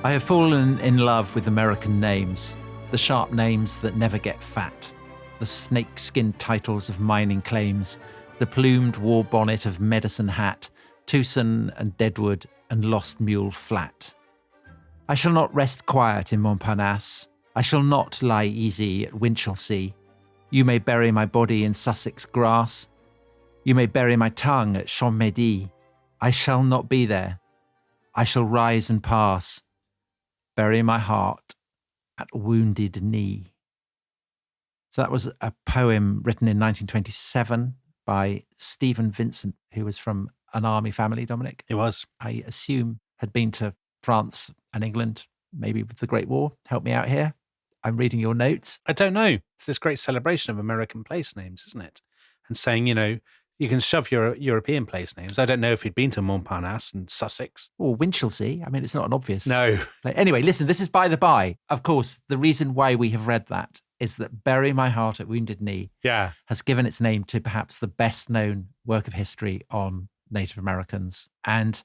I have fallen in love with American names, the sharp names that never get fat, the snake-skinned titles of mining claims, the plumed war bonnet of Medicine Hat, Tucson and Deadwood and Lost Mule Flat. I shall not rest quiet in Montparnasse. I shall not lie easy at Winchelsea. You may bury my body in Sussex grass. You may bury my tongue at Champmedy. I shall not be there. I shall rise and pass. Bury my heart at Wounded Knee. So that was a poem written in 1927 by Stephen Vincent, who was from an army family, Dominic. He was. I assume had been to France and England, maybe with the Great War. Help me out here. I'm reading your notes. I don't know. It's this great celebration of American place names, isn't it? And saying, you can shove your European place names. I don't know if he'd been to Montparnasse and Sussex. Or Winchelsea. I mean, it's not an obvious. No. Anyway, listen, this is by the by. Of course, the reason why we have read that is that Bury My Heart at Wounded Knee has given its name to perhaps the best known work of history on Native Americans. And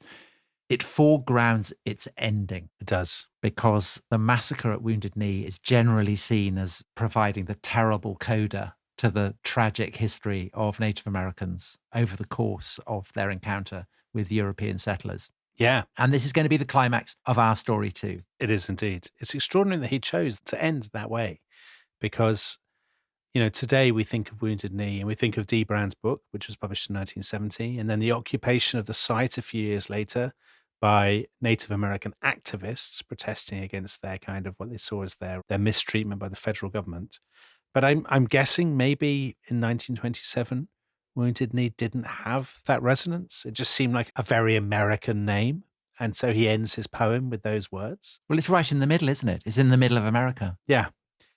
it foregrounds its ending. It does. Because the massacre at Wounded Knee is generally seen as providing the terrible coda to the tragic history of Native Americans over the course of their encounter with European settlers. Yeah. And this is going to be the climax of our story too. It is indeed. It's extraordinary that he chose to end that way because, today we think of Wounded Knee and we think of Dee Brown's book, which was published in 1970, and then the occupation of the site a few years later by Native American activists protesting against their kind of what they saw as their mistreatment by the federal government. But I'm guessing maybe in 1927, Wounded Knee didn't have that resonance. It just seemed like a very American name. And so he ends his poem with those words. Well, it's right in the middle, isn't it? It's in the middle of America. Yeah.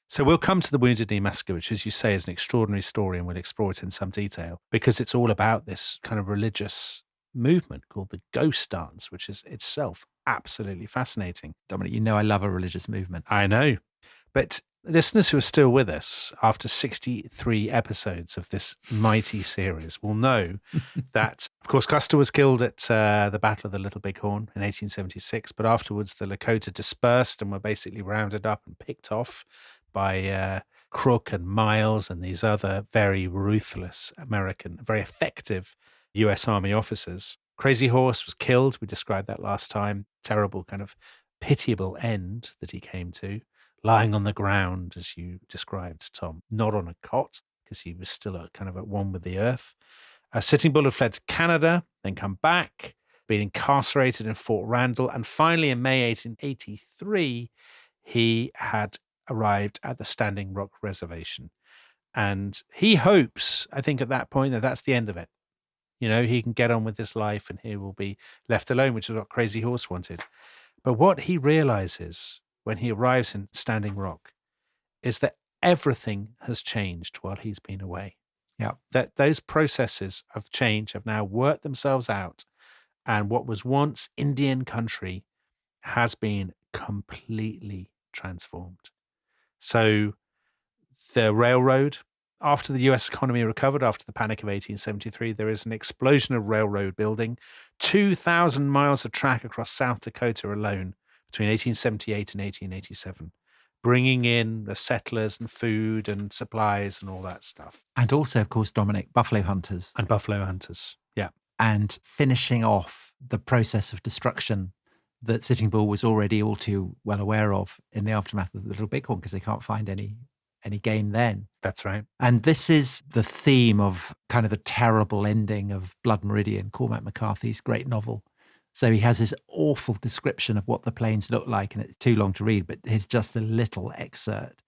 So we'll come to the Wounded Knee Massacre, which, as you say, is an extraordinary story, and we'll explore it in some detail because it's all about this kind of religious movement called the Ghost Dance, which is itself absolutely fascinating. Dominic, I love a religious movement. I know. But listeners who are still with us after 63 episodes of this mighty series will know that, of course, Custer was killed at the Battle of the Little Bighorn in 1876, but afterwards the Lakota dispersed and were basically rounded up and picked off by Crook and Miles and these other very ruthless American, very effective US Army officers. Crazy Horse was killed. We described that last time. Terrible kind of pitiable end that he came to. Lying on the ground, as you described, Tom, not on a cot, because he was still kind of at one with the earth. Sitting Bull had fled to Canada, then come back, been incarcerated in Fort Randall, and finally in May 1883, he had arrived at the Standing Rock Reservation. And he hopes, I think at that point, that that's the end of it. He can get on with his life and he will be left alone, which is what Crazy Horse wanted. But what he realizes when he arrives in Standing Rock is that everything has changed while he's been away. Yeah. That those processes of change have now worked themselves out. And what was once Indian country has been completely transformed. So the railroad, after the US economy recovered after the Panic of 1873, there is an explosion of railroad building, 2,000 miles of track across South Dakota alone between 1878 and 1887, bringing in the settlers and food and supplies and all that stuff. And also, of course, Dominic, buffalo hunters. And buffalo hunters, yeah. And finishing off the process of destruction that Sitting Bull was already all too well aware of in the aftermath of the Little Bighorn, because they can't find any game then. That's right. And this is the theme of kind of the terrible ending of Blood Meridian, Cormac McCarthy's great novel. So he has this awful description of what the plains look like, and it's too long to read, but here's just a little excerpt.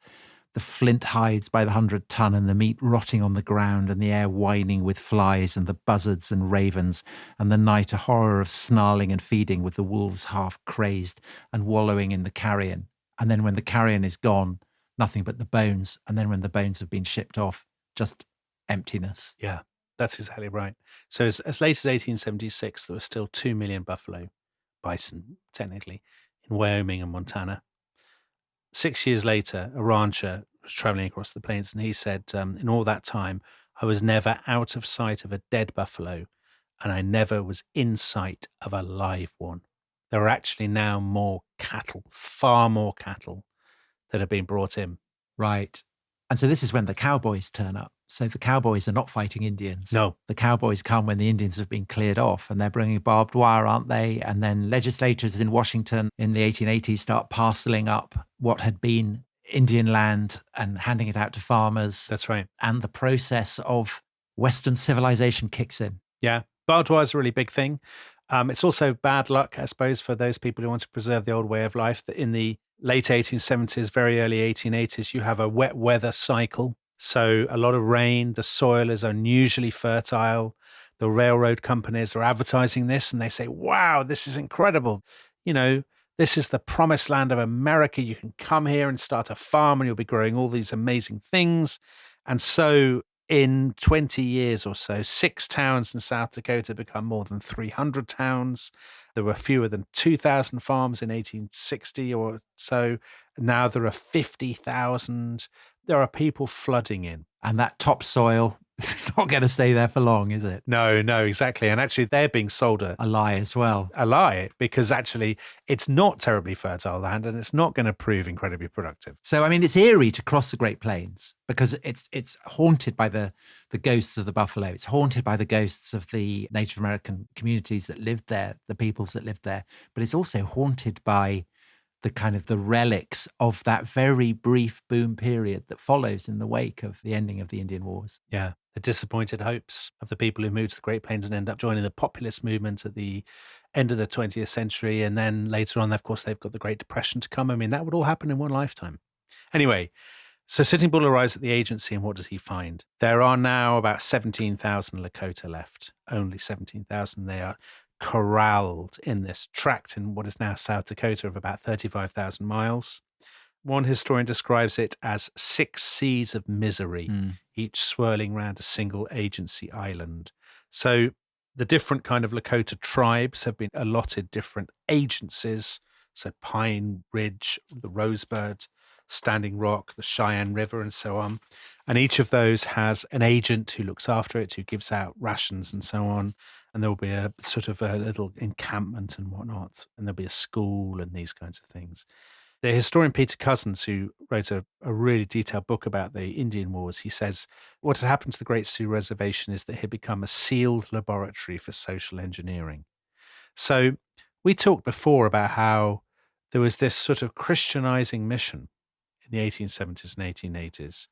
The flint hides by the 100-ton, and the meat rotting on the ground, and the air whining with flies, and the buzzards and ravens, and the night a horror of snarling and feeding, with the wolves half crazed and wallowing in the carrion. And then when the carrion is gone, nothing but the bones. And then when the bones have been shipped off, just emptiness. Yeah, that's exactly right. So as late as 1876, there were still 2 million buffalo, bison, technically, in Wyoming and Montana. 6 years later, a rancher was traveling across the plains, and he said, in all that time, I was never out of sight of a dead buffalo, and I never was in sight of a live one. there are actually now more cattle, far more cattle that have been brought in. Right. And so this is when the cowboys turn up. So the cowboys are not fighting Indians. No. The cowboys come when the Indians have been cleared off, and they're bringing barbed wire, aren't they? And then legislators in Washington in the 1880s start parceling up what had been Indian land and handing it out to farmers. That's right. And the process of Western civilization kicks in. Yeah. Barbed wire is a really big thing. It's also bad luck, I suppose, for those people who want to preserve the old way of life. That in the late 1870s, very early 1880s, you have a wet weather cycle. So a lot of rain, the soil is unusually fertile. The railroad companies are advertising this and they say, wow, this is incredible. You know, this is the promised land of America. You can come here and start a farm and you'll be growing all these amazing things. And so in 20 years or so, 6 towns in South Dakota become more than 300 towns. There were fewer than 2,000 farms in 1860 or so. Now there are 50,000. There are people flooding in. And that topsoil is not going to stay there for long, is it? No, exactly. And actually they're being sold a lie as well. A lie, because actually it's not terribly fertile land and it's not going to prove incredibly productive. So, I mean, it's eerie to cross the Great Plains because it's haunted by the ghosts of the buffalo. It's haunted by the ghosts of the Native American communities that lived there, the peoples that lived there. But it's also haunted by the kind of the relics of that very brief boom period that follows in the wake of the ending of the Indian Wars. Yeah. The disappointed hopes of the people who moved to the Great Plains and end up joining the populist movement at the end of the 20th century. And then later on, of course, they've got the Great Depression to come. I mean, that would all happen in one lifetime. Anyway, so Sitting Bull arrives at the agency and what does he find? There are now about 17,000 Lakota left. Only 17,000. They are corralled in this tract in what is now South Dakota of about 35,000 miles. One historian describes it as 6 seas of misery, each swirling around a single agency island. So the different kind of Lakota tribes have been allotted different agencies. So Pine Ridge, the Rosebud, Standing Rock, the Cheyenne River, and so on. And each of those has an agent who looks after it, who gives out rations and so on. And there'll be a sort of a little encampment and whatnot. And there'll be a school and these kinds of things. The historian Peter Cousins, who wrote a really detailed book about the Indian Wars, he says what had happened to the Great Sioux Reservation is that it had become a sealed laboratory for social engineering. So we talked before about how there was this sort of Christianizing mission in the 1870s and 1880s.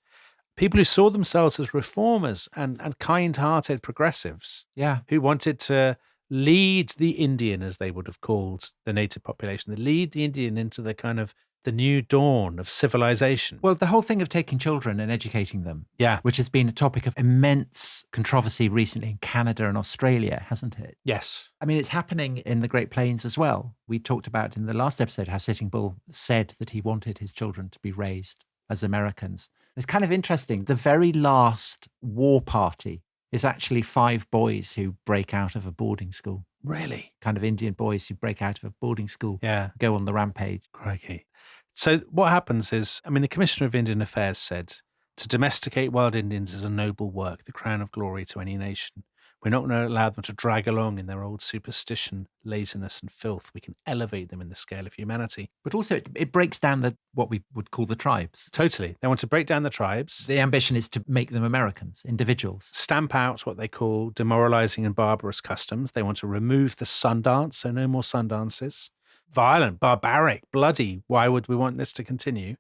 People who saw themselves as reformers and kind-hearted progressives, who wanted to lead the Indian, as they would have called the native population, they lead the Indian into the kind of the new dawn of civilization. Well, the whole thing of taking children and educating them, which has been a topic of immense controversy recently in Canada and Australia, hasn't it? Yes. I mean, it's happening in the Great Plains as well. We talked about in the last episode how Sitting Bull said that he wanted his children to be raised as Americans. It's kind of interesting. The very last war party is actually 5 boys who break out of a boarding school. Really? Kind of Indian boys who break out of a boarding school, go on the rampage. Crikey. So what happens is, I mean, the Commissioner of Indian Affairs said, to domesticate wild Indians is a noble work, the crown of glory to any nation. We're not going to allow them to drag along in their old superstition, laziness and filth. We can elevate them in the scale of humanity. But also it breaks down what we would call the tribes. Totally. They want to break down the tribes. The ambition is to make them Americans, individuals. Stamp out what they call demoralizing and barbarous customs. They want to remove the sun dance, so no more sun dances. Violent, barbaric, bloody. Why would we want this to continue?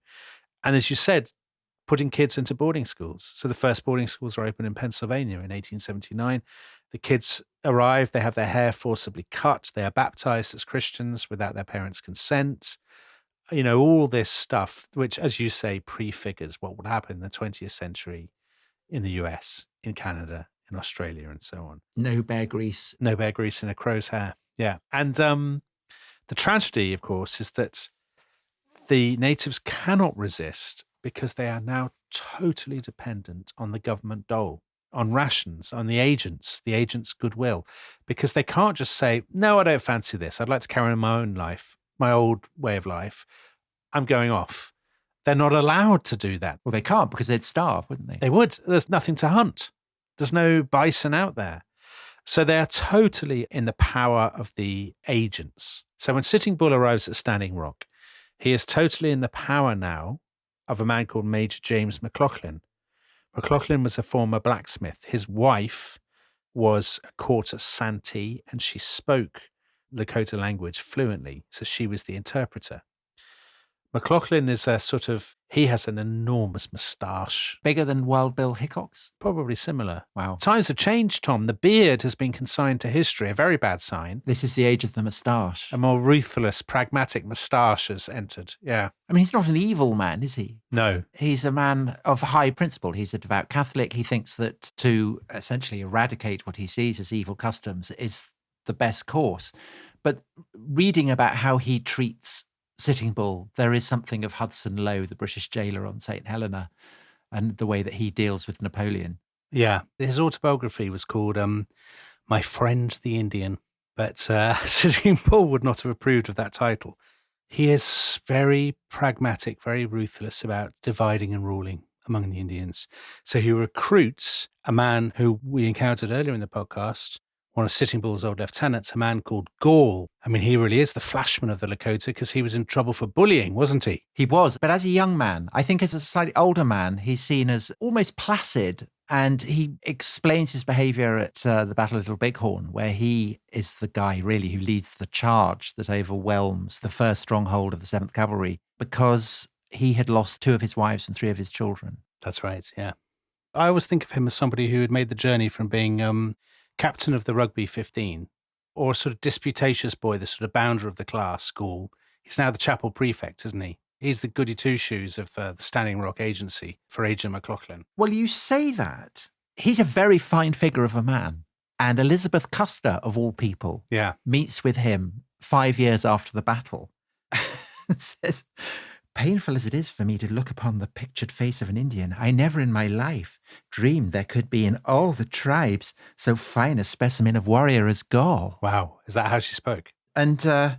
And as you said, putting kids into boarding schools. So the first boarding schools were opened in Pennsylvania in 1879. The kids arrive, they have their hair forcibly cut, they are baptized as Christians without their parents' consent. You know, all this stuff, which, as you say, prefigures what would happen in the 20th century in the US, in Canada, in Australia, and so on. No bear grease. No bear grease in a crow's hair. Yeah. And the tragedy, of course, is that the natives cannot resist because they are now totally dependent on the government dole, on rations, on the agents' goodwill, because they can't just say, no, I don't fancy this. I'd like to carry on my own life, my old way of life. I'm going off. They're not allowed to do that. Well, they can't because they'd starve, wouldn't they? They would. There's nothing to hunt. There's no bison out there. So they are totally in the power of the agents. So when Sitting Bull arrives at Standing Rock, he is totally in the power now of a man called Major James McLaughlin. McLaughlin was a former blacksmith. His wife was a court at Santee, and she spoke Lakota language fluently, so she was the interpreter. McLaughlin is he has an enormous moustache. Bigger than Wild Bill Hickok's? Probably similar. Wow. Times have changed, Tom. The beard has been consigned to history, a very bad sign. This is the age of the moustache. A more ruthless, pragmatic moustache has entered. Yeah. I mean, he's not an evil man, is he? No. He's a man of high principle. He's a devout Catholic. He thinks that to essentially eradicate what he sees as evil customs is the best course. But reading about how he treats Sitting Bull, there is something of Hudson Lowe, the British jailer on St. Helena, and the way that he deals with Napoleon. Yeah. His autobiography was called My Friend the Indian, but Sitting Bull would not have approved of that title. He is very pragmatic, very ruthless about dividing and ruling among the Indians. So he recruits a man who we encountered earlier in the podcast, one of Sitting Bull's old lieutenants, a man called Gall. I mean, he really is the flashman of the Lakota because he was in trouble for bullying, wasn't he? He was, but as a young man, I think as a slightly older man, he's seen as almost placid, and he explains his behavior at the Battle of Little Bighorn, where he is the guy really who leads the charge that overwhelms the first stronghold of the 7th Cavalry, because he had lost 2 of his wives and 3 of his children. That's right, yeah. I always think of him as somebody who had made the journey from being captain of the Rugby 15, or a sort of disputatious boy, the sort of bounder of the class school. He's now the chapel prefect, isn't he? He's the goody two-shoes of the Standing Rock Agency for Agent McLaughlin. Well, you say that. He's a very fine figure of a man. And Elizabeth Custer, of all people, meets with him 5 years after the battle and says, "Painful as it is for me to look upon the pictured face of an Indian, I never in my life dreamed there could be in all the tribes so fine a specimen of warrior as Gall." Wow. Is that how she spoke? And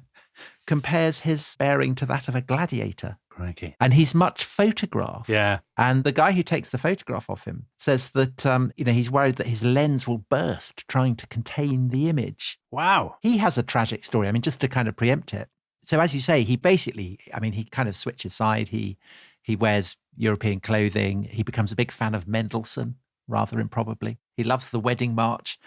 compares his bearing to that of a gladiator. Crikey. And he's much photographed. Yeah. And the guy who takes the photograph of him says that, he's worried that his lens will burst trying to contain the image. Wow. He has a tragic story. I mean, just to kind of preempt it. So as you say, he basically, he kind of switches side. He wears European clothing. He becomes a big fan of Mendelssohn, rather improbably. He loves the Wedding March.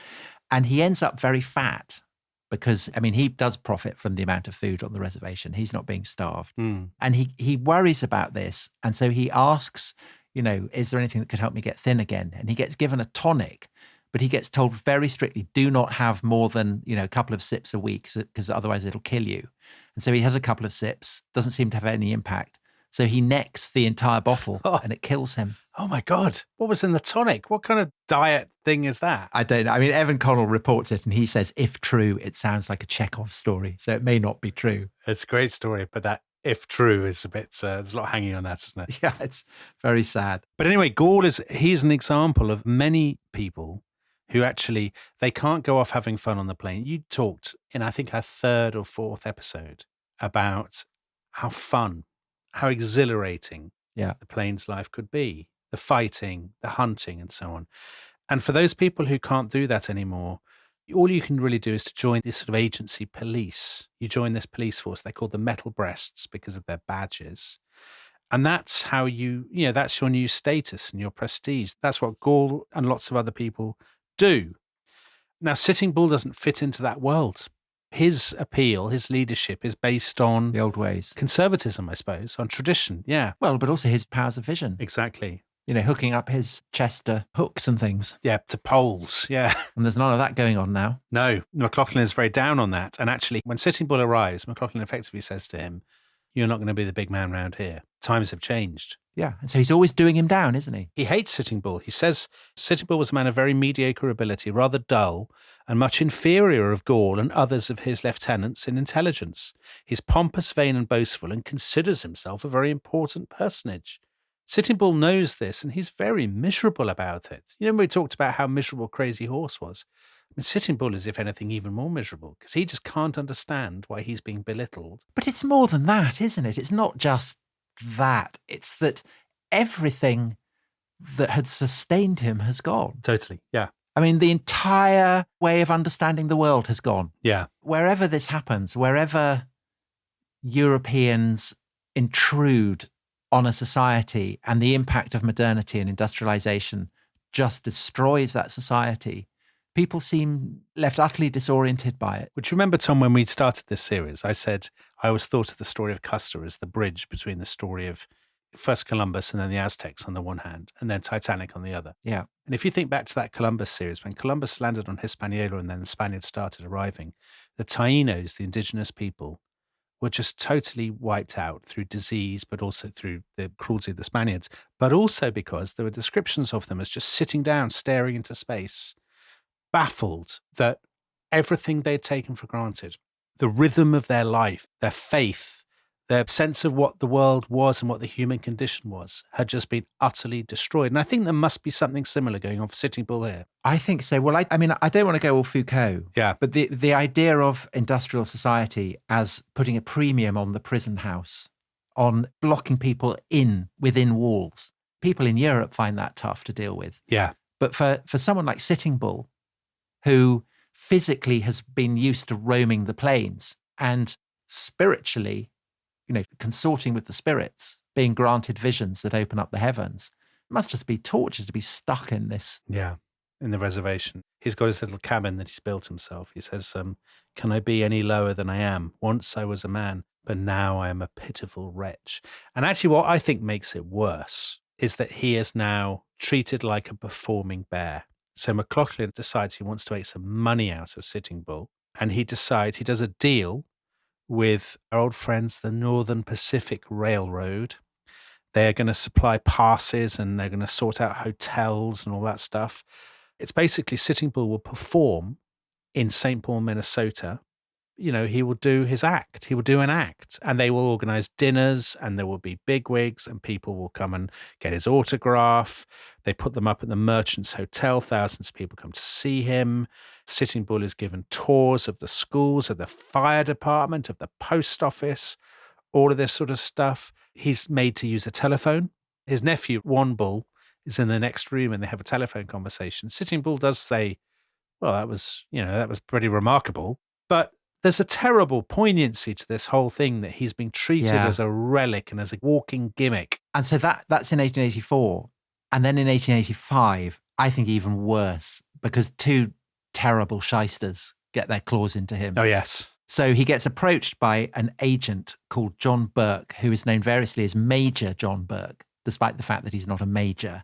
And he ends up very fat because, he does profit from the amount of food on the reservation. He's not being starved. Mm. And he worries about this. And so he asks, is there anything that could help me get thin again? And he gets given a tonic, but he gets told very strictly, do not have more than, a couple of sips a week because otherwise it'll kill you. And so he has a couple of sips, doesn't seem to have any impact. So he necks the entire bottle and it kills him. Oh my God. What was in the tonic? What kind of diet thing is that? I don't know. Evan Connell reports it and he says, if true, it sounds like a Chekhov story. So it may not be true. It's a great story, but that if true is a bit, there's a lot hanging on that, isn't it? Yeah, it's very sad. But anyway, Gall he's an example of many people who actually, they can't go off having fun on the plane. You talked in, I think, our 3rd or 4th episode about how fun, how exhilarating the plane's life could be, the fighting, the hunting, and so on. And for those people who can't do that anymore, all you can really do is to join this sort of agency police. You join this police force. They're called the Metal Breasts because of their badges. And that's how that's your new status and your prestige. That's what Gall and lots of other people do. Now, Sitting Bull doesn't fit into that world. His appeal, his leadership is based on the old ways. Conservatism, I suppose, on tradition. Yeah. Well, but also his powers of vision. Exactly. Hooking up his chest to hooks and things. Yeah, to poles. Yeah. And there's none of that going on now. No, McLaughlin is very down on that. And actually, when Sitting Bull arrives, McLaughlin effectively says to him, "You're not going to be the big man round here. Times have changed." Yeah, and so he's always doing him down, isn't he? He hates Sitting Bull. He says Sitting Bull was a man of very mediocre ability, rather dull, and much inferior of Gall and others of his lieutenants in intelligence. He's pompous, vain, and boastful, and considers himself a very important personage. Sitting Bull knows this, and he's very miserable about it. We talked about how miserable Crazy Horse was. Sitting Bull is, if anything, even more miserable because he just can't understand why he's being belittled. But it's more than that, isn't it? It's not just that. It's that everything that had sustained him has gone. Totally, yeah. I mean, the entire way of understanding the world has gone. Yeah. Wherever this happens, wherever Europeans intrude on a society and the impact of modernity and industrialization just destroys that society, people seem left utterly disoriented by it. Would you remember, Tom, when we started this series, I said I always thought of the story of Custer as the bridge between the story of first Columbus and then the Aztecs on the one hand, and then Titanic on the other. Yeah. And if you think back to that Columbus series, when Columbus landed on Hispaniola and then the Spaniards started arriving, the Taínos, the indigenous people, were just totally wiped out through disease, but also through the cruelty of the Spaniards, but also because there were descriptions of them as just sitting down, staring into space, baffled that everything they'd taken for granted, the rhythm of their life, their faith, their sense of what the world was and what the human condition was, had just been utterly destroyed. And I think there must be something similar going on for Sitting Bull here. I think so. Well, I mean, I don't want to go all Foucault. Yeah. But the idea of industrial society as putting a premium on the prison house, on blocking people within walls. People in Europe find that tough to deal with. Yeah. But for someone like Sitting Bull, who physically has been used to roaming the plains and spiritually, consorting with the spirits, being granted visions that open up the heavens, it must just be torture to be stuck in this. Yeah, in the reservation. He's got his little cabin that he's built himself. He says, can I be any lower than I am? Once I was a man, but now I am a pitiful wretch. And actually what I think makes it worse is that he is now treated like a performing bear. So McLaughlin decides he wants to make some money out of Sitting Bull, and he decides he does a deal with our old friends, the Northern Pacific Railroad. They're going to supply passes and they're going to sort out hotels and all that stuff. It's basically Sitting Bull will perform in St. Paul, Minnesota. He will do his act. He will do an act, and they will organize dinners, and there will be bigwigs, and people will come and get his autograph. They put them up at the Merchants Hotel. Thousands of people come to see him. Sitting Bull is given tours of the schools, of the fire department, of the post office, all of this sort of stuff. He's made to use a telephone. His nephew, Juan Bull, is in the next room, and they have a telephone conversation. Sitting Bull does say, well, that was pretty remarkable. But there's a terrible poignancy to this whole thing that he's being treated as a relic and as a walking gimmick. And so that's in 1884. And then in 1885, I think even worse, because two terrible shysters get their claws into him. Oh, yes. So he gets approached by an agent called John Burke, who is known variously as Major John Burke, despite the fact that he's not a major,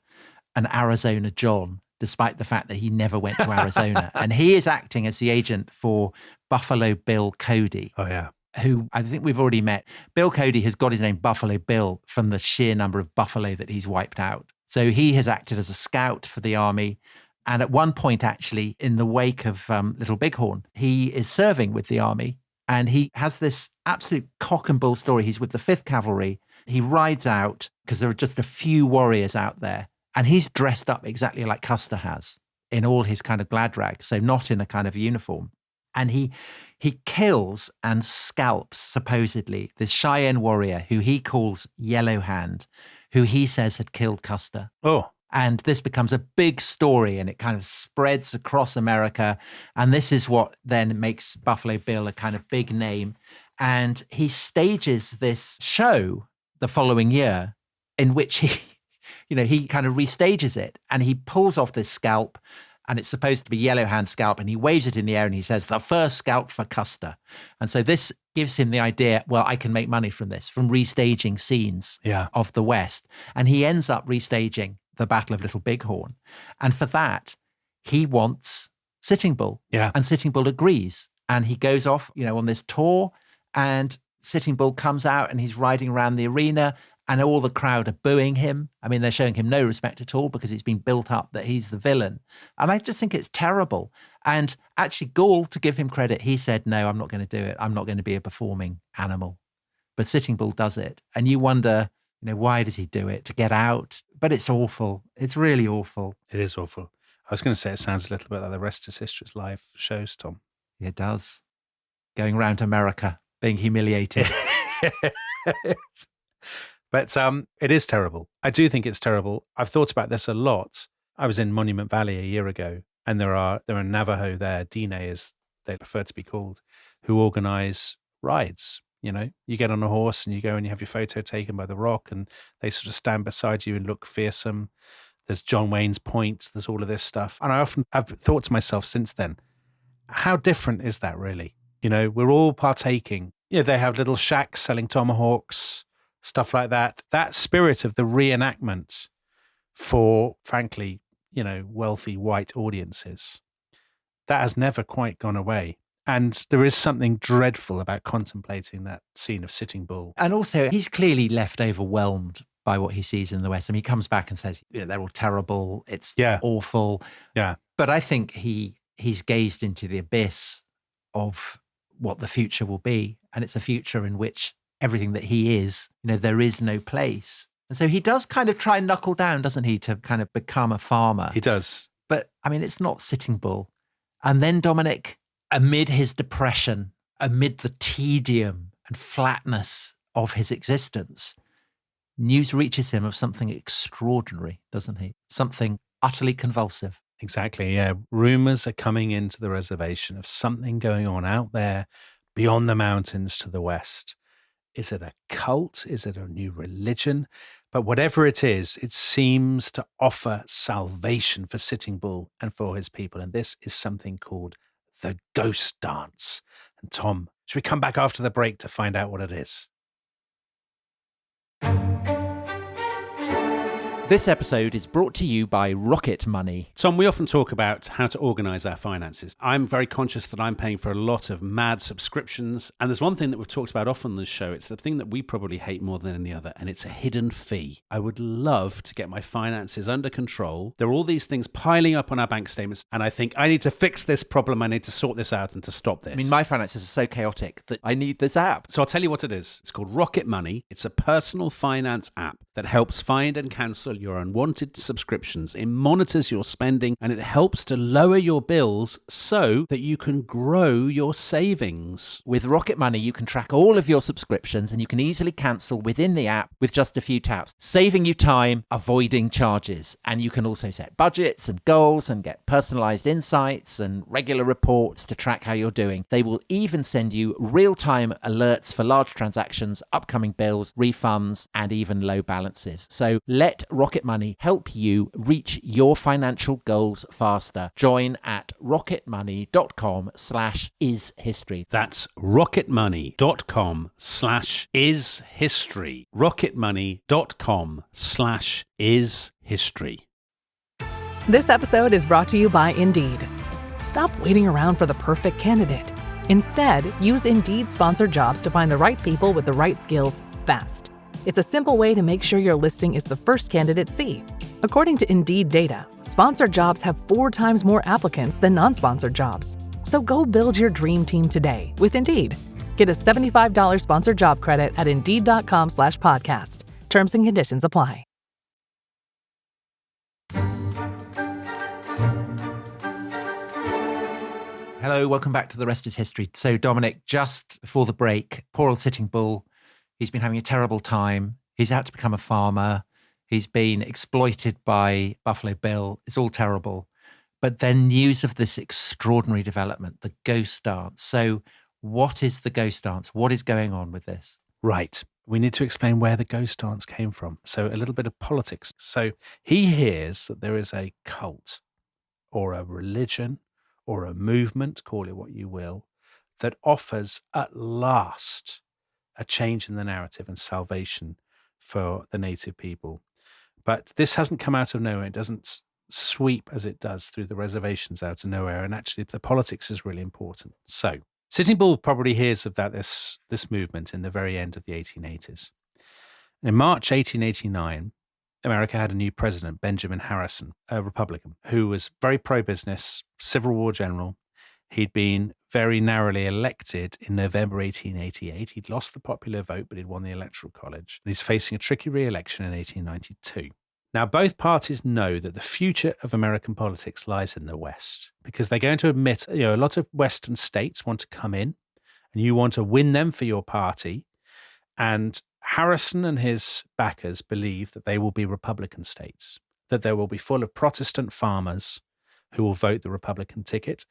and Arizona John, despite the fact that he never went to Arizona. And he is acting as the agent for Buffalo Bill Cody. Oh, yeah. Who I think we've already met. Bill Cody has got his name Buffalo Bill from the sheer number of buffalo that he's wiped out. So he has acted as a scout for the army. And at one point, actually, in the wake of Little Bighorn, he is serving with the army. And he has this absolute cock and bull story. He's with the 5th Cavalry. He rides out because there are just a few warriors out there. And he's dressed up exactly like Custer has in all his kind of glad rags, so not in a kind of uniform. And he kills and scalps, supposedly, this Cheyenne warrior who he calls Yellow Hand, who he says had killed Custer. Oh. And this becomes a big story, and it kind of spreads across America. And this is what then makes Buffalo Bill a kind of big name. And he stages this show the following year in which he kind of restages it, and he pulls off this scalp, and it's supposed to be Yellow Hand scalp, and he waves it in the air and he says, "The first scalp for Custer." And so this gives him the idea, well, I can make money from this, from restaging scenes of the West. And he ends up restaging the Battle of Little Bighorn. And for that, he wants Sitting Bull. Yeah. And Sitting Bull agrees. And he goes off, on this tour, and Sitting Bull comes out and he's riding around the arena, and all the crowd are booing him. I mean, they're showing him no respect at all because it's been built up that he's the villain. And I just think it's terrible. And actually, Gall, to give him credit, he said, no, I'm not going to do it. I'm not going to be a performing animal. But Sitting Bull does it. And you wonder, why does he do it? To get out? But it's awful. It's really awful. It is awful. I was going to say it sounds a little bit like the Rest is History's live shows, Tom. It does. Going around America, being humiliated. But it is terrible. I do think it's terrible. I've thought about this a lot. I was in Monument Valley a year ago, And there are Navajo there, Dine as they prefer to be called, who organize rides. You get on a horse and you go and you have your photo taken by the rock, and they sort of stand beside you and look fearsome. There's John Wayne's Point. There's all of this stuff. And I often have thought to myself since then, how different is that really? We're all partaking. They have little shacks selling tomahawks, stuff like that. That spirit of the reenactment for, frankly, wealthy white audiences, that has never quite gone away. And there is something dreadful about contemplating that scene of Sitting Bull. And also, he's clearly left overwhelmed by what he sees in the West. I mean, he comes back and says, they're all terrible. It's awful. Yeah. But I think he's gazed into the abyss of what the future will be. And it's a future in which everything that he is, there is no place. And so he does kind of try and knuckle down, doesn't he, to kind of become a farmer. He does. But I mean, it's not Sitting Bull. And then Dominic, amid his depression, amid the tedium and flatness of his existence, news reaches him of something extraordinary, doesn't he? Something utterly convulsive. Exactly, yeah. Rumors are coming into the reservation of something going on out there beyond the mountains to the west. Is it a cult? Is it a new religion? But whatever it is, it seems to offer salvation for Sitting Bull and for his people. And this is something called the ghost dance. And Tom, should we come back after the break to find out what it is? This episode is brought to you by Rocket Money. Tom, we often talk about how to organize our finances. I'm very conscious that I'm paying for a lot of mad subscriptions. And there's one thing that we've talked about often on this show. It's the thing that we probably hate more than any other, and it's a hidden fee. I would love to get my finances under control. There are all these things piling up on our bank statements, and I think I need to fix this problem. I need to sort this out and to stop this. I mean, my finances are so chaotic that I need this app. So I'll tell you what it is. It's called Rocket Money. It's a personal finance app that helps find and cancel your unwanted subscriptions. It monitors your spending and it helps to lower your bills so that you can grow your savings. With Rocket Money, you can track all of your subscriptions and you can easily cancel within the app with just a few taps, saving you time, avoiding charges. And you can also set budgets and goals and get personalized insights and regular reports to track how you're doing. They will even send you real-time alerts for large transactions, upcoming bills, refunds, and even low balances. So let Rocket Money help you reach your financial goals faster. Join at rocketmoney.com/ishistory. That's rocketmoney.com/ishistory. rocketmoney.com/ishistory. This episode is brought to you by Indeed. Stop waiting around for the perfect candidate. Instead, use Indeed sponsored jobs to find the right people with the right skills fast. It's a simple way to make sure your listing is the first candidates see. According to Indeed data, sponsored jobs have 4 times more applicants than non-sponsored jobs. So go build your dream team today with Indeed. Get a $75 sponsored job credit at Indeed.com/podcast. Terms and conditions apply. Hello, welcome back to The Rest is History. So Dominic, just before the break, poor old Sitting Bull, he's been having a terrible time. He's had to become a farmer. He's been exploited by Buffalo Bill. It's all terrible. But then news of this extraordinary development, the ghost dance. So what is the ghost dance? What is going on with this? Right. We need to explain where the ghost dance came from. So a little bit of politics. So he hears that there is a cult or a religion or a movement, call it what you will, that offers at last a change in the narrative and salvation for the native people. But this hasn't come out of nowhere. It doesn't sweep as it does through the reservations out of nowhere. And actually, the politics is really important. So Sitting Bull probably hears about this movement in the very end of the 1880s. In March 1889, America had a new president, Benjamin Harrison, a Republican, who was very pro-business, Civil War general. He'd been very narrowly elected in November 1888. He'd lost the popular vote, but he'd won the Electoral College. And he's facing a tricky re-election in 1892. Now, both parties know that the future of American politics lies in the West because they're going to admit, a lot of Western states want to come in and you want to win them for your party. And Harrison and his backers believe that they will be Republican states, that they will be full of Protestant farmers who will vote the Republican ticket.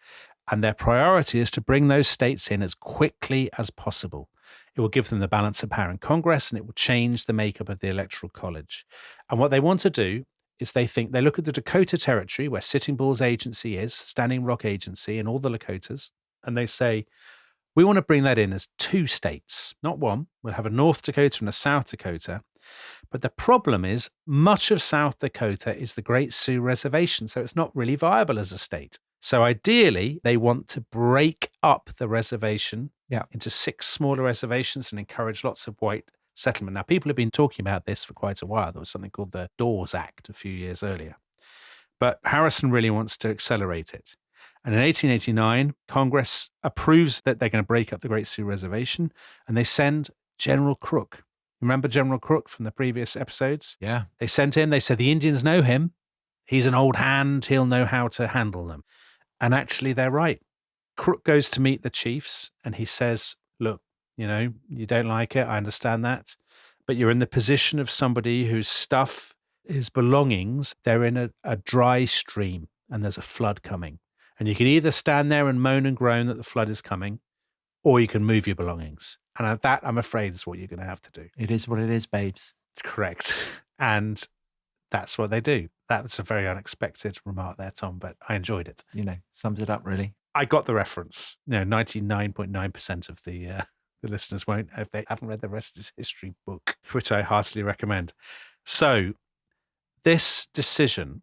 And their priority is to bring those states in as quickly as possible. It will give them the balance of power in Congress, and it will change the makeup of the Electoral College. And what they want to do is they look at the Dakota Territory, where Sitting Bull's agency is, Standing Rock Agency, and all the Lakotas, and they say, we want to bring that in as 2 states, not one. We'll have a North Dakota and a South Dakota. But the problem is much of South Dakota is the Great Sioux Reservation, so it's not really viable as a state. So ideally, they want to break up the reservation into 6 smaller reservations and encourage lots of white settlement. Now, people have been talking about this for quite a while. There was something called the Dawes Act a few years earlier. But Harrison really wants to accelerate it. And in 1889, Congress approves that they're going to break up the Great Sioux Reservation, and they send General Crook. Remember General Crook from the previous episodes? Yeah. They sent him. They said the Indians know him. He's an old hand. He'll know how to handle them. And actually, they're right. Crook goes to meet the chiefs, and he says, look, you don't like it. I understand that. But you're in the position of somebody whose stuff, his belongings, they're in a dry stream, and there's a flood coming. And you can either stand there and moan and groan that the flood is coming, or you can move your belongings. And that, I'm afraid, is what you're going to have to do. It is what it is, babes. Correct. And that's what they do. That was a very unexpected remark there, Tom, but I enjoyed it. Sums it up, really. I got the reference. 99.9% of the listeners won't if they haven't read the rest of his history book, which I heartily recommend. So this decision,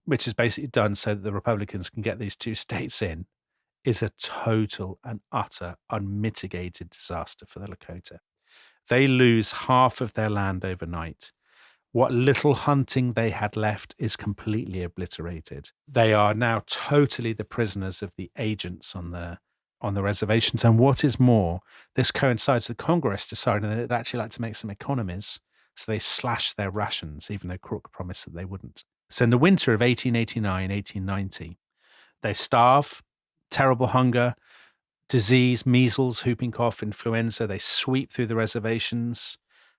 which is basically done so that the Republicans can get these 2 states in, is a total and utter unmitigated disaster for the Lakota. They lose half of their land overnight. What little hunting they had left is completely obliterated. They are now totally the prisoners of the agents on the reservations. And what is more, this coincides with Congress deciding that they'd actually like to make some economies. So they slash their rations, even though Crook promised that they wouldn't. So in the winter of 1889, 1890, they starve, terrible hunger, disease, measles, whooping cough, influenza. They sweep through the reservations.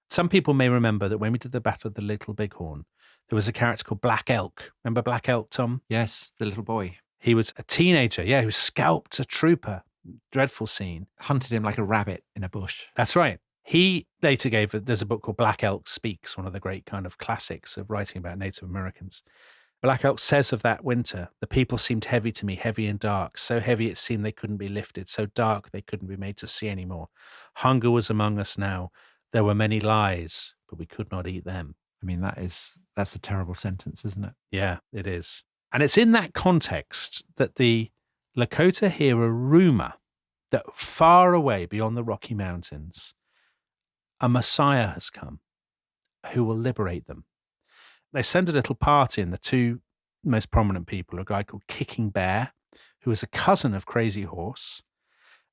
Some people may remember that when we did the Battle of the Little Bighorn, there was a character called Black Elk. Remember Black Elk, Tom? Yes, the little boy. He was a teenager, who scalped a trooper. Dreadful scene. Hunted him like a rabbit in a bush. That's right. He later there's a book called Black Elk Speaks, one of the great kind of classics of writing about Native Americans. Black Elk says of that winter, the people seemed heavy to me, heavy and dark, so heavy it seemed they couldn't be lifted, so dark they couldn't be made to see anymore. Hunger was among us now. There were many lies, but we could not eat them. I mean, that's a terrible sentence, isn't it? Yeah, it is. And it's in that context that the Lakota hear a rumor that far away beyond the Rocky Mountains, a Messiah has come who will liberate them. They send a little party, and the 2 most prominent people are a guy called Kicking Bear, who is a cousin of Crazy Horse,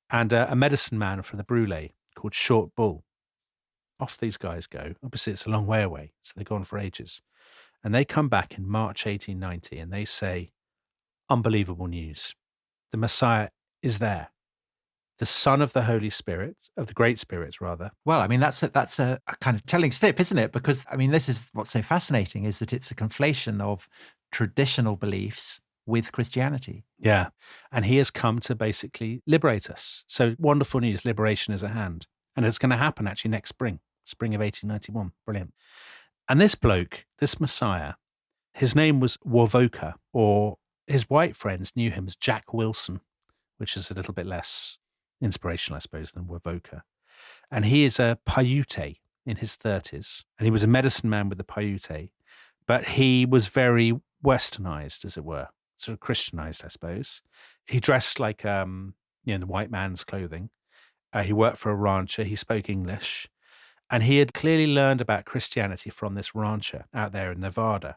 and a medicine man from the Brule called Short Bull. Off these guys go. Obviously, it's a long way away, so they've gone for ages. And they come back in March 1890, and they say, unbelievable news. The Messiah is there. The Son of the Holy Spirit, of the Great Spirits, rather. Well, I mean, that's a kind of telling slip, isn't it? Because, I mean, this is what's so fascinating, is that it's a conflation of traditional beliefs with Christianity. Yeah. And he has come to basically liberate us. So wonderful news, liberation is at hand. And it's going to happen actually next spring of 1891. Brilliant. And this bloke, this Messiah, his name was Wovoka, or his white friends knew him as Jack Wilson, which is a little bit less inspirational, I suppose, than Wovoka. And he is a Paiute in his 30s. And he was a medicine man with the Paiute, but he was very westernized, as it were, sort of Christianized, I suppose. He dressed like, the white man's clothing. He worked for a rancher. He spoke English. And he had clearly learned about Christianity from this rancher out there in Nevada.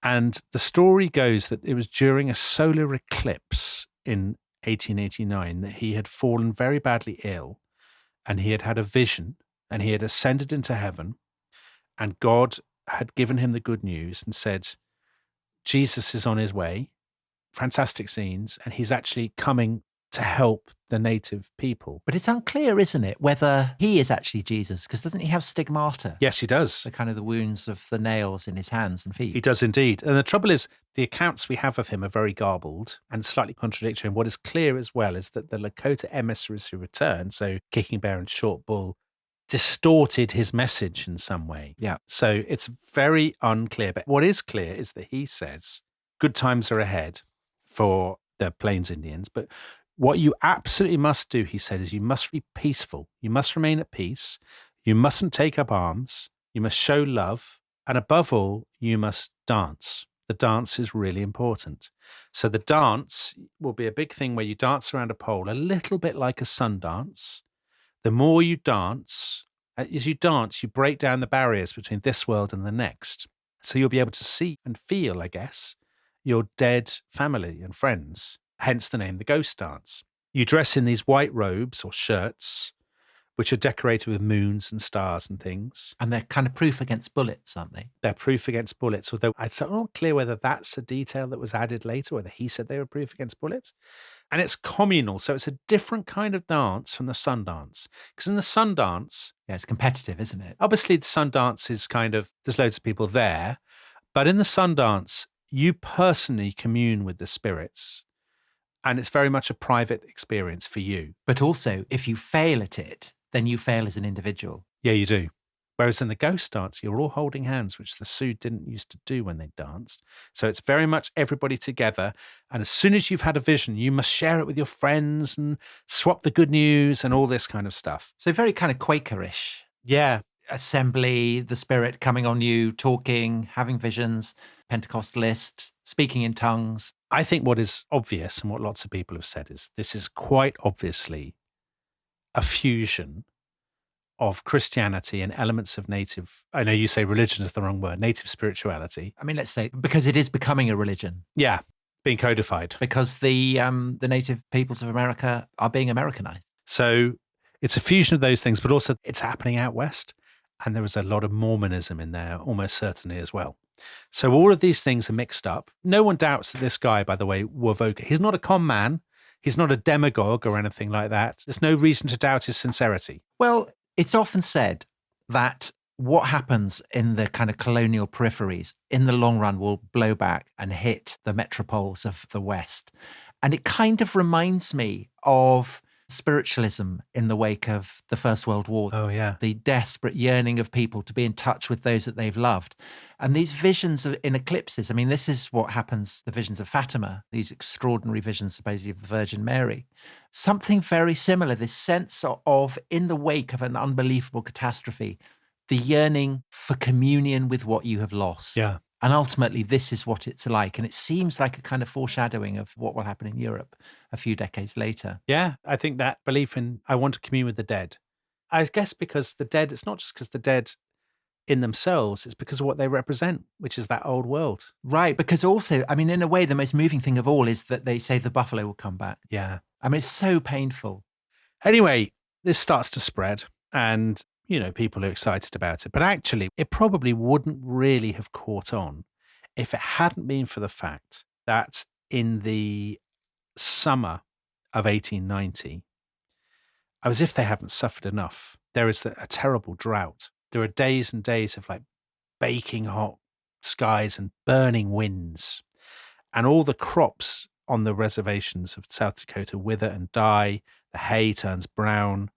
And the story goes that it was during a solar eclipse in 1889 that he had fallen very badly ill, and he had had a vision, and he had ascended into heaven, and God had given him the good news and said, Jesus is on his way. Fantastic scenes. And he's actually coming to help the native people. But it's unclear, isn't it, whether he is actually Jesus, because doesn't he have stigmata? Yes, he does. The kind of the wounds of the nails in his hands and feet. He does indeed. And the trouble is, the accounts we have of him are very garbled and slightly contradictory. And what is clear as well is that the Lakota emissaries who returned, so Kicking Bear and Short Bull, distorted his message in some way. Yeah. So it's very unclear. But what is clear is that he says good times are ahead for the Plains Indians. But what you absolutely must do, he said, is you must be peaceful. You must remain at peace. You mustn't take up arms. You must show love. And above all, you must dance. The dance is really important. So the dance will be a big thing where you dance around a pole, a little bit like a sun dance. The more you dance, as you dance, you break down the barriers between this world and the next. So you'll be able to see and feel, I guess, your dead family and friends, hence the name, the ghost dance. You dress in these white robes or shirts, which are decorated with moons and stars and things. And they're kind of proof against bullets, aren't they? They're proof against bullets, although it's not clear whether that's a detail that was added later, whether he said they were proof against bullets. And it's communal, so it's a different kind of dance from the sun dance. Because in the sun dance... Yeah, it's competitive, isn't it? Obviously, the sun dance is kind of, there's loads of people there. But in the sun dance, you personally commune with the spirits. And it's very much a private experience for you. But also, if you fail at it, then you fail as an individual. Yeah, you do. Whereas in the ghost dance, you're all holding hands, which the Sioux didn't used to do when they danced. So it's very much everybody together. And as soon as you've had a vision, you must share it with your friends and swap the good news and all this kind of stuff. So very kind of Quakerish. Yeah. Assembly, the spirit coming on you, talking, having visions, Pentecostalist, speaking in tongues. I think what is obvious and what lots of people have said is this is quite obviously a fusion of Christianity and elements of native, I know you say religion is the wrong word, native spirituality. I mean, let's say, because it is becoming a religion. Yeah, being codified. Because the native peoples of America are being Americanized. So it's a fusion of those things, but also it's happening out west. And there was a lot of Mormonism in there, almost certainly as well. So all of these things are mixed up. No one doubts that this guy, by the way, Wovoka, he's not a con man. He's not a demagogue or anything like that. There's no reason to doubt his sincerity. Well, it's often said that what happens in the kind of colonial peripheries in the long run will blow back and hit the metropoles of the West. And it kind of reminds me of spiritualism in the wake of the First World War. Oh, yeah. The desperate yearning of people to be in touch with those that they've loved. And these visions in eclipses, I mean, this is what happens, the visions of Fatima, these extraordinary visions supposedly of the Virgin Mary. Something very similar, this sense of, in the wake of an unbelievable catastrophe, the yearning for communion with what you have lost. Yeah. And ultimately, this is what it's like. And it seems like a kind of foreshadowing of what will happen in Europe a few decades later. Yeah, I think that belief in, I want to commune with the dead. I guess because the dead, it's not just because the dead in themselves, it's because of what they represent, which is that old world. Right, because also, I mean, in a way, the most moving thing of all is that they say the buffalo will come back. Yeah. I mean, it's so painful. Anyway, this starts to spread and, you know, people are excited about it. But actually, it probably wouldn't really have caught on if it hadn't been for the fact that in the summer of 1890, as if they haven't suffered enough, there is a terrible drought. There are days and days of like baking hot skies and burning winds. And all the crops on the reservations of South Dakota wither and die. The hay turns brown.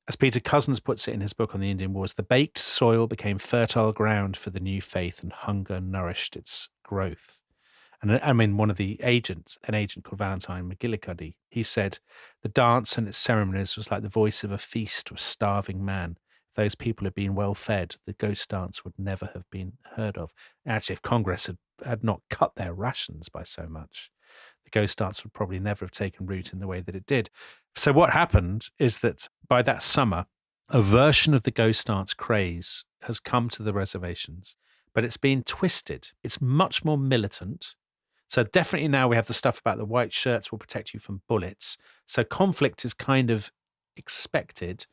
As Peter Cousins puts it in his book on the Indian Wars, the baked soil became fertile ground for the new faith and hunger nourished its growth. And I mean, one of the agents, an agent called Valentine McGillicuddy, he said, the dance and its ceremonies was like the voice of a feast to a starving man. If those people had been well fed, the ghost dance would never have been heard of. Actually, if Congress had not cut their rations by so much, the ghost dance would probably never have taken root in the way that it did. So what happened is that by that summer, a version of the ghost dance craze has come to the reservations, but it's been twisted. It's much more militant. So definitely now we have the stuff about the white shirts will protect you from bullets. So conflict is kind of expected,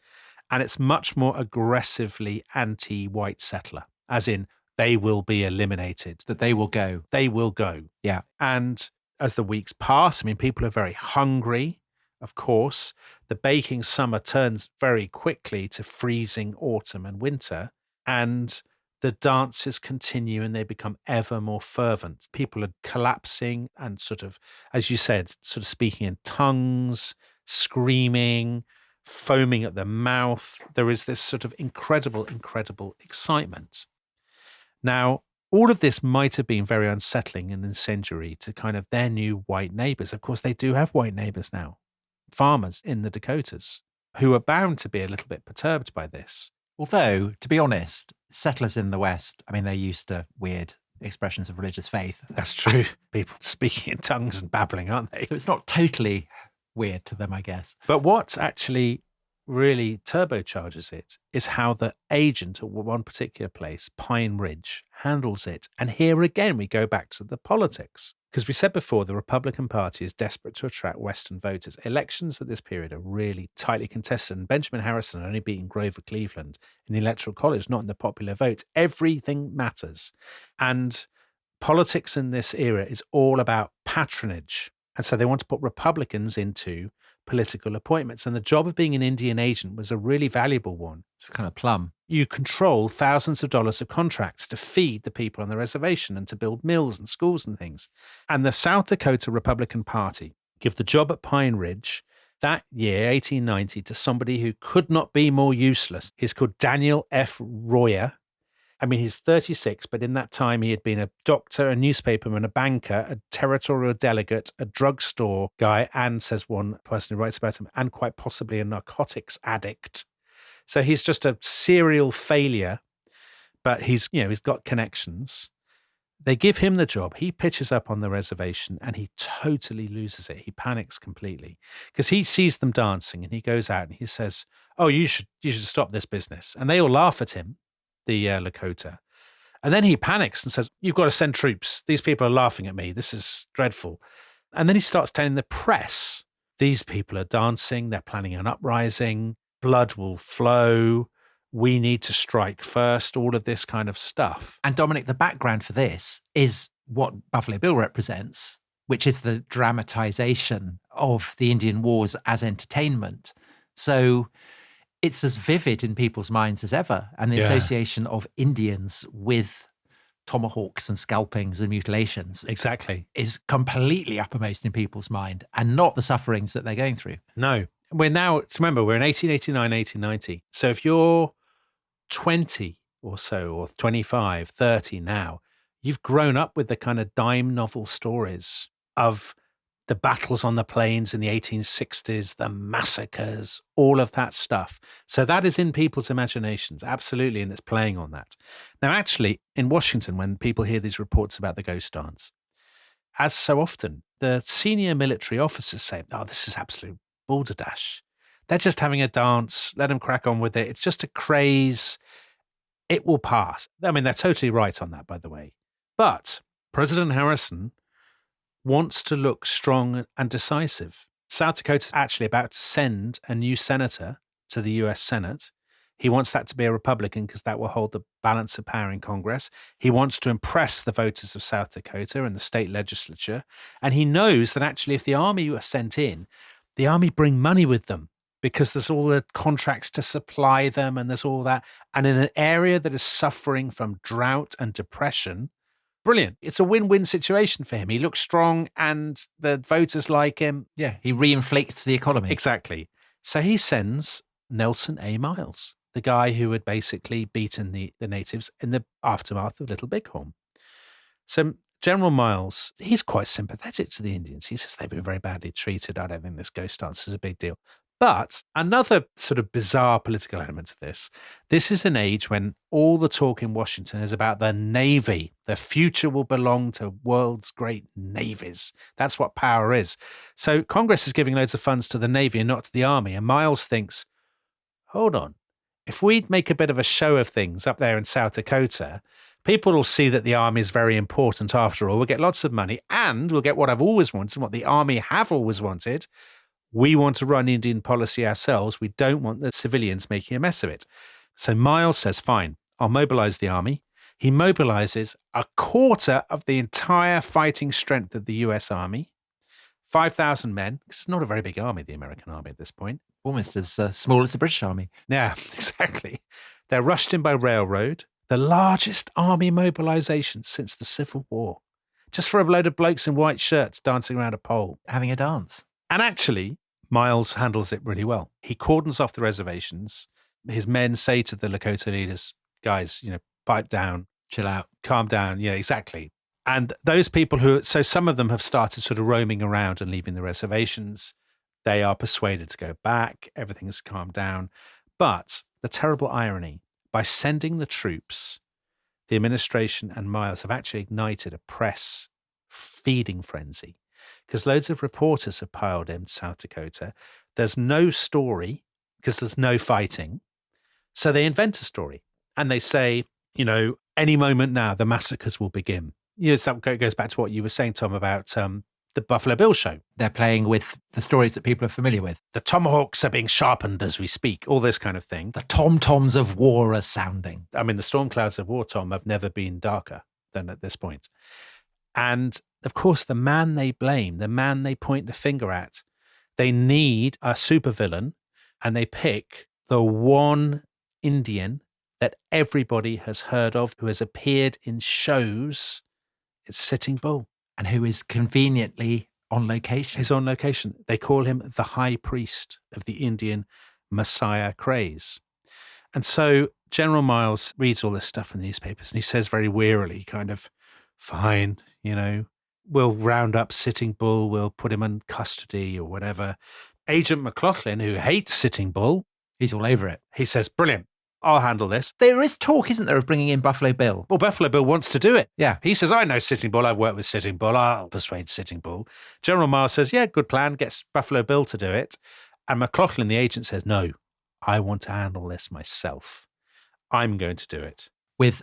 and it's much more aggressively anti-white settler, as in they will be eliminated. That they will go. They will go. Yeah. And as the weeks pass, I mean, people are very hungry. Of course, the baking summer turns very quickly to freezing autumn and winter, and the dances continue and they become ever more fervent. People are collapsing and sort of, as you said, sort of speaking in tongues, screaming, foaming at the mouth. There is this sort of incredible excitement. Now, all of this might have been very unsettling and incendiary to kind of their new white neighbors. Of course, they do have white neighbors now, farmers in the Dakotas, who are bound to be a little bit perturbed by this. Although, to be honest, settlers in the West, I mean, they're used to weird expressions of religious faith. That's true. People speaking in tongues and babbling, aren't they? So it's not totally weird to them, I guess. But what actually really turbocharges it is how the agent at one particular place, Pine Ridge, handles it. And here again, we go back to the politics. Because we said before, the Republican Party is desperate to attract Western voters. Elections at this period are really tightly contested. And Benjamin Harrison only beating Grover Cleveland in the Electoral College, not in the popular vote. Everything matters. And politics in this era is all about patronage. And so they want to put Republicans into political appointments. And the job of being an Indian agent was a really valuable one. It's kind of plum. You control thousands of dollars of contracts to feed the people on the reservation and to build mills and schools and things. And the South Dakota Republican Party give the job at Pine Ridge that year, 1890, to somebody who could not be more useless. He's called Daniel F. Royer. I mean, he's 36, but in that time he had been a doctor, a newspaperman, a banker, a territorial delegate, a drugstore guy, and, says one person who writes about him, and quite possibly a narcotics addict. So he's just a serial failure, but he's got connections. They give him the job. He pitches up on the reservation and he totally loses it. He panics completely because he sees them dancing and he goes out and he says, "Oh, you should stop this business." And they all laugh at him, the Lakota. And then he panics and says, "You've got to send troops. These people are laughing at me. This is dreadful." And then he starts telling the press, these people are dancing. They're planning an uprising. Blood will flow. We need to strike first. All of this kind of stuff. And Dominic, the background for this is what Buffalo Bill represents, which is the dramatization of the Indian Wars as entertainment. So it's as vivid in people's minds as ever. And the association of Indians with tomahawks and scalpings and mutilations Exactly. is completely uppermost in people's mind and not the sufferings that they're going through. No. Remember, we're in 1889, 1890. So if you're 20 or so, or 25, 30 now, you've grown up with the kind of dime novel stories of the battles on the plains in the 1860s, the massacres, all of that stuff. So that is in people's imaginations, absolutely, and it's playing on that. Now, actually, in Washington, when people hear these reports about the ghost dance, as so often, the senior military officers say, "Oh, this is absolute balderdash. They're just having a dance. Let them crack on with it. It's just a craze. It will pass." I mean, they're totally right on that, by the way. But President Harrison wants to look strong and decisive. South Dakota's actually about to send a new senator to the US Senate. He wants that to be a Republican because that will hold the balance of power in Congress. He wants to impress the voters of South Dakota and the state legislature. And he knows that actually if the army are sent in, the army bring money with them because there's all the contracts to supply them and there's all that. And in an area that is suffering from drought and depression, brilliant. It's a win-win situation for him. He looks strong and the voters like him. Yeah, he reinflates the economy. Exactly. So he sends Nelson A. Miles, the guy who had basically beaten the natives in the aftermath of Little Bighorn. So General Miles, he's quite sympathetic to the Indians. He says they've been very badly treated. I don't think this ghost dance is a big deal. But another sort of bizarre political element to this is an age when all the talk in Washington is about the Navy. The future will belong to world's great navies. That's what power is. So Congress is giving loads of funds to the Navy and not to the Army. And Miles thinks, hold on, if we make a bit of a show of things up there in South Dakota, people will see that the army is very important after all. We'll get lots of money and we'll get what I've always wanted, what the army have always wanted. We want to run Indian policy ourselves. We don't want the civilians making a mess of it. So Miles says, fine, I'll mobilize the army. He mobilizes a quarter of the entire fighting strength of the US Army, 5,000 men. It's not a very big army, the American army at this point. Almost as small as the British Army. Yeah, exactly. They're rushed in by railroad, the largest army mobilization since the Civil War, just for a load of blokes in white shirts dancing around a pole. Having a dance. And actually, Miles handles it really well. He cordons off the reservations. His men say to the Lakota leaders, guys, pipe down. Chill out. Calm down. Yeah, exactly. And those people so some of them have started sort of roaming around and leaving the reservations. They are persuaded to go back. Everything's calmed down. But the terrible irony, by sending the troops, the administration and Miles have actually ignited a press feeding frenzy because loads of reporters have piled in South Dakota. There's no story because there's no fighting. So they invent a story and they say, any moment now, the massacres will begin. That goes back to what you were saying, Tom, about the Buffalo Bill show. They're playing with the stories that people are familiar with. The tomahawks are being sharpened as we speak, all this kind of thing. The tom-toms of war are sounding. I mean, the storm clouds of war, Tom, have never been darker than at this point. And of course, the man they blame, the man they point the finger at, they need a supervillain and they pick the one Indian that everybody has heard of who has appeared in shows. It's Sitting Bull. And who is conveniently on location. He's on location. They call him the high priest of the Indian Messiah craze. And so General Miles reads all this stuff in the newspapers and he says very wearily, kind of, fine, we'll round up Sitting Bull, we'll put him in custody or whatever. Agent McLaughlin, who hates Sitting Bull, he's all over it. He says, brilliant. I'll handle this. There is talk, isn't there, of bringing in Buffalo Bill? Well, Buffalo Bill wants to do it. Yeah. He says, I know Sitting Bull. I've worked with Sitting Bull. I'll persuade Sitting Bull. General Miles says, yeah, good plan. Gets Buffalo Bill to do it. And McLaughlin, the agent, says, no, I want to handle this myself. I'm going to do it. With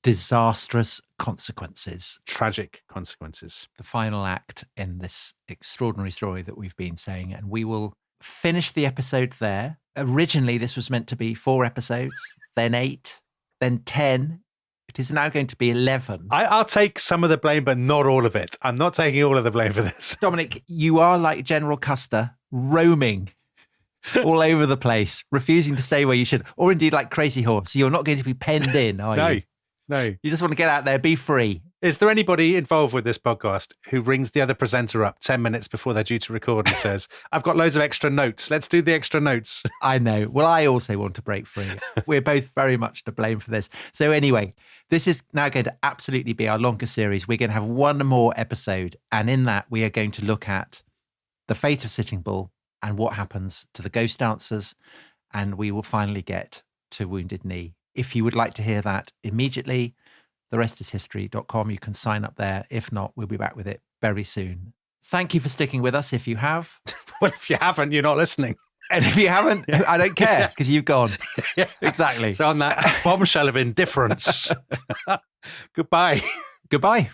disastrous consequences. Tragic consequences. The final act in this extraordinary story that we've been saying. And we will finish the episode there. Originally, this was meant to be 4 episodes, then 8, then 10. It is now going to be 11. I'll take some of the blame, but not all of it. I'm not taking all of the blame for this. Dominic, you are like General Custer, roaming all over the place, refusing to stay where you should, or indeed like Crazy Horse. You're not going to be penned in, are you? No. You just want to get out there, be free. Is there anybody involved with this podcast who rings the other presenter up 10 minutes before they're due to record and says, I've got loads of extra notes. Let's do the extra notes. I know. Well, I also want to break free. We're both very much to blame for this. So anyway, this is now going to absolutely be our longest series. We're going to have one more episode. And in that, we are going to look at the fate of Sitting Bull and what happens to the ghost dancers. And we will finally get to Wounded Knee. If you would like to hear that immediately, therestishistory.com. You can sign up there. If not, we'll be back with it very soon. Thank you for sticking with us. If you have. Well, if you haven't, you're not listening. And if you haven't, I don't care because you've gone. Yeah. Exactly. So on that bombshell of indifference, goodbye. Goodbye.